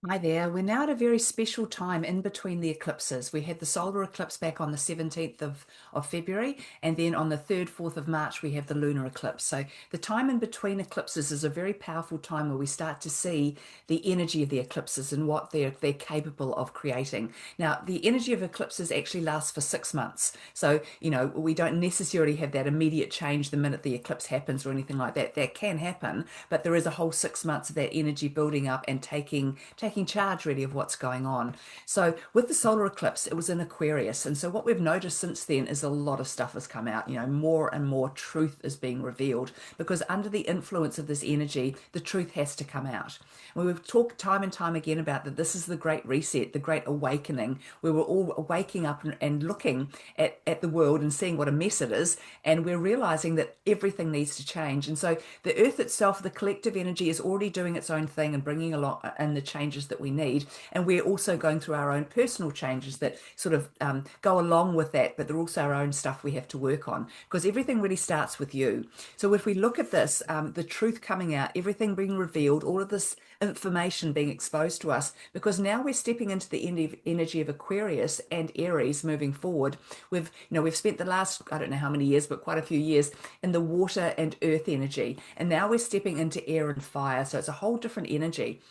Hi there. We're now at a very special time in between the eclipses. We had the solar eclipse back on the 17th of February, and then on the 3rd, 4th of March, we have the lunar eclipse. So the time in between eclipses is a very powerful time where we start to see the energy of the eclipses and what they're capable of creating. Now, the energy of eclipses actually lasts for 6 months. So, we don't necessarily have that immediate change the minute the eclipse happens or anything like that. That can happen, but there is a whole 6 months of that energy building up and taking charge really of what's going on. So with the solar eclipse, it was in Aquarius. And so what we've noticed since then is a lot of stuff has come out. More and more truth is being revealed because under the influence of this energy, the truth has to come out. And we've talked time and time again about that this is the great reset, the great awakening, where we're all waking up and looking at the world and seeing what a mess it is. And we're realizing that everything needs to change. And so the earth itself, the collective energy is already doing its own thing and bringing along and the changes that we need. And we're also going through our own personal changes that sort of go along with that, but they're also our own stuff we have to work on because everything really starts with you. So if we look at this, the truth coming out, everything being revealed, all of this information being exposed to us, because now we're stepping into the energy of Aquarius and Aries moving forward. We've spent the last, I don't know how many years, but quite a few years in the water and earth energy. And now we're stepping into air and fire. So it's a whole different energy.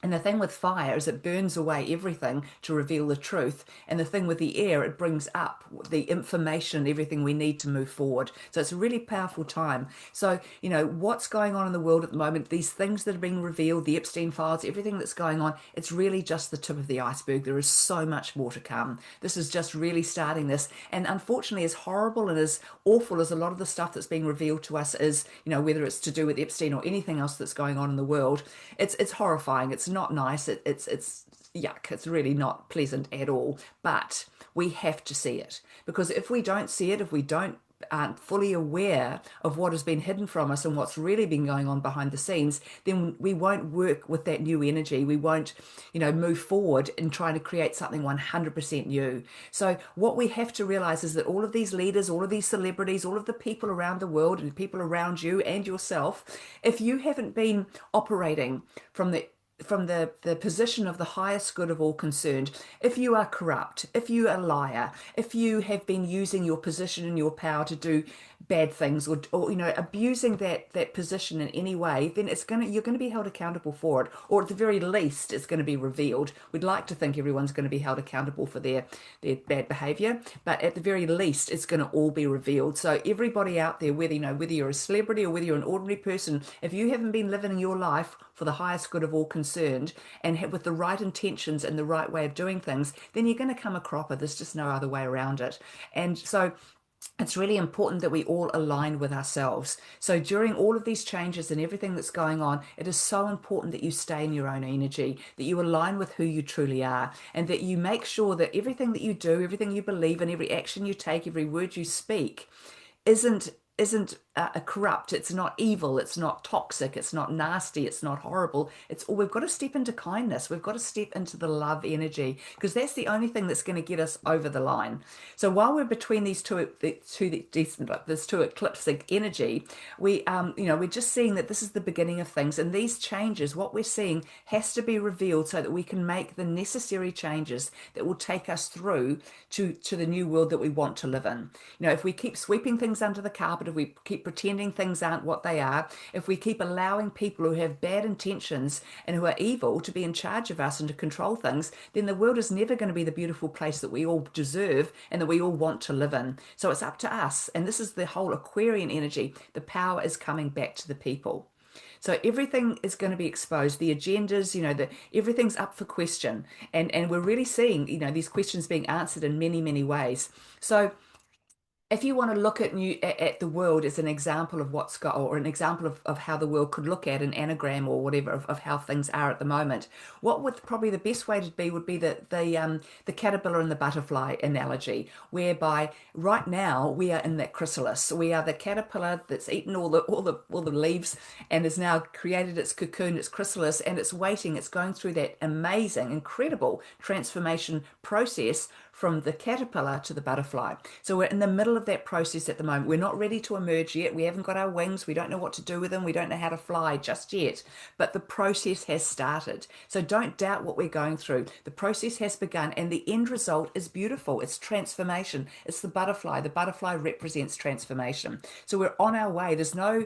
And the thing with fire is it burns away everything to reveal the truth. And the thing with the air, it brings up the information and everything we need to move forward. So it's a really powerful time. So, what's going on in the world at the moment, these things that are being revealed, the Epstein files, everything that's going on, it's really just the tip of the iceberg. There is so much more to come. This is just really starting this. And unfortunately, as horrible and as awful as a lot of the stuff that's being revealed to us is, whether it's to do with Epstein or anything else that's going on in the world, it's horrifying. It's not nice. It's yuck. It's really not pleasant at all. But we have to see it because if we don't see it, if we don't aren't fully aware of what has been hidden from us and what's really been going on behind the scenes, then we won't work with that new energy. We won't, move forward in trying to create something 100% new. So what we have to realize is that all of these leaders, all of these celebrities, all of the people around the world and people around you and yourself, if you haven't been operating from the position of the highest good of all concerned, if you are corrupt, if you are a liar, if you have been using your position and your power to do bad things or abusing that position in any way, then you're going to be held accountable for it, or at the very least it's going to be revealed. We'd like to think everyone's going to be held accountable for their bad behavior, but at the very least it's going to all be revealed. So everybody out there, whether you're a celebrity or whether you're an ordinary person, if you haven't been living your life for the highest good of all concerned and with the right intentions and the right way of doing things, then you're going to come a cropper. There's just no other way around it. And so it's really important that we all align with ourselves. So during all of these changes and everything that's going on, it is so important that you stay in your own energy, that you align with who you truly are, and that you make sure that everything that you do, everything you believe in, every action you take, every word you speak isn't a corrupt. It's not evil. It's not toxic. It's not nasty. It's not horrible. We've got to step into kindness. We've got to step into the love energy because that's the only thing that's going to get us over the line. So while we're between this two eclipsing energy, we're just seeing that this is the beginning of things, and these changes, what we're seeing, has to be revealed so that we can make the necessary changes that will take us through to the new world that we want to live in. If we keep sweeping things under the carpet, if we keep pretending things aren't what they are, if we keep allowing people who have bad intentions and who are evil to be in charge of us and to control things, then the world is never going to be the beautiful place that we all deserve and that we all want to live in. So it's up to us. And this is the whole Aquarian energy. The power is coming back to the people. So everything is going to be exposed. The agendas, everything's up for question, and we're really seeing, these questions being answered in many, many ways. So if you want to look at the world as an example of what's got, or an example of how the world could look at an anagram or whatever of how things are at the moment, what would probably the best way to be would be the caterpillar and the butterfly analogy, whereby right now we are in that chrysalis. We are the caterpillar that's eaten all the leaves and has now created its cocoon, its chrysalis, and it's waiting. It's going through that amazing, incredible transformation process from the caterpillar to the butterfly. So we're in the middle of of that process at the moment. We're not ready to emerge yet. We haven't got our wings. We don't know what to do with them. We don't know how to fly just yet. But the process has started. So don't doubt what we're going through. The process has begun, and the end result is beautiful. It's transformation. It's the butterfly. The butterfly represents transformation. So we're on our way. There's no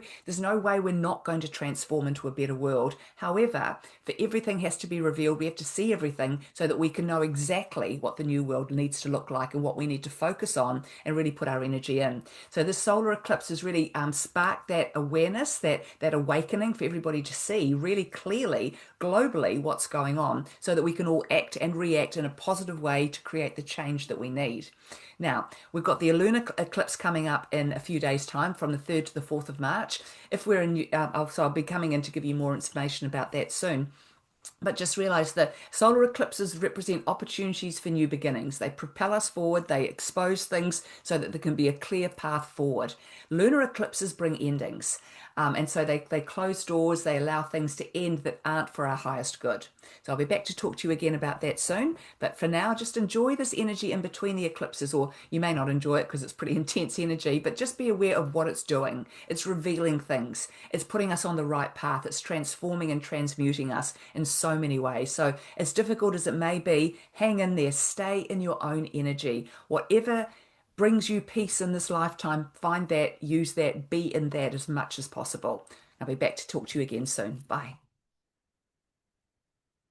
way we're not going to transform into a better world. However, for everything has to be revealed, we have to see everything so that we can know exactly what the new world needs to look like and what we need to focus on and really put our energy in. So this solar eclipse has really sparked that awareness, that awakening for everybody to see really clearly, globally, what's going on so that we can all act and react in a positive way to create the change that we need. Now, we've got the lunar eclipse coming up in a few days' time from the 3rd to the 4th of March. If we're in, so I'll be coming in to give you more information about that soon. But just realize that solar eclipses represent opportunities for new beginnings. They propel us forward, they expose things so that there can be a clear path forward. Lunar eclipses bring endings. And so they close doors, they allow things to end that aren't for our highest good. So I'll be back to talk to you again about that soon. But for now, just enjoy this energy in between the eclipses, or you may not enjoy it because it's pretty intense energy, but just be aware of what it's doing. It's revealing things. It's putting us on the right path. It's transforming and transmuting us in so many ways. So as difficult as it may be, hang in there. Stay in your own energy. Whatever brings you peace in this lifetime, find that, use that, be in that as much as possible. I'll be back to talk to you again soon. Bye.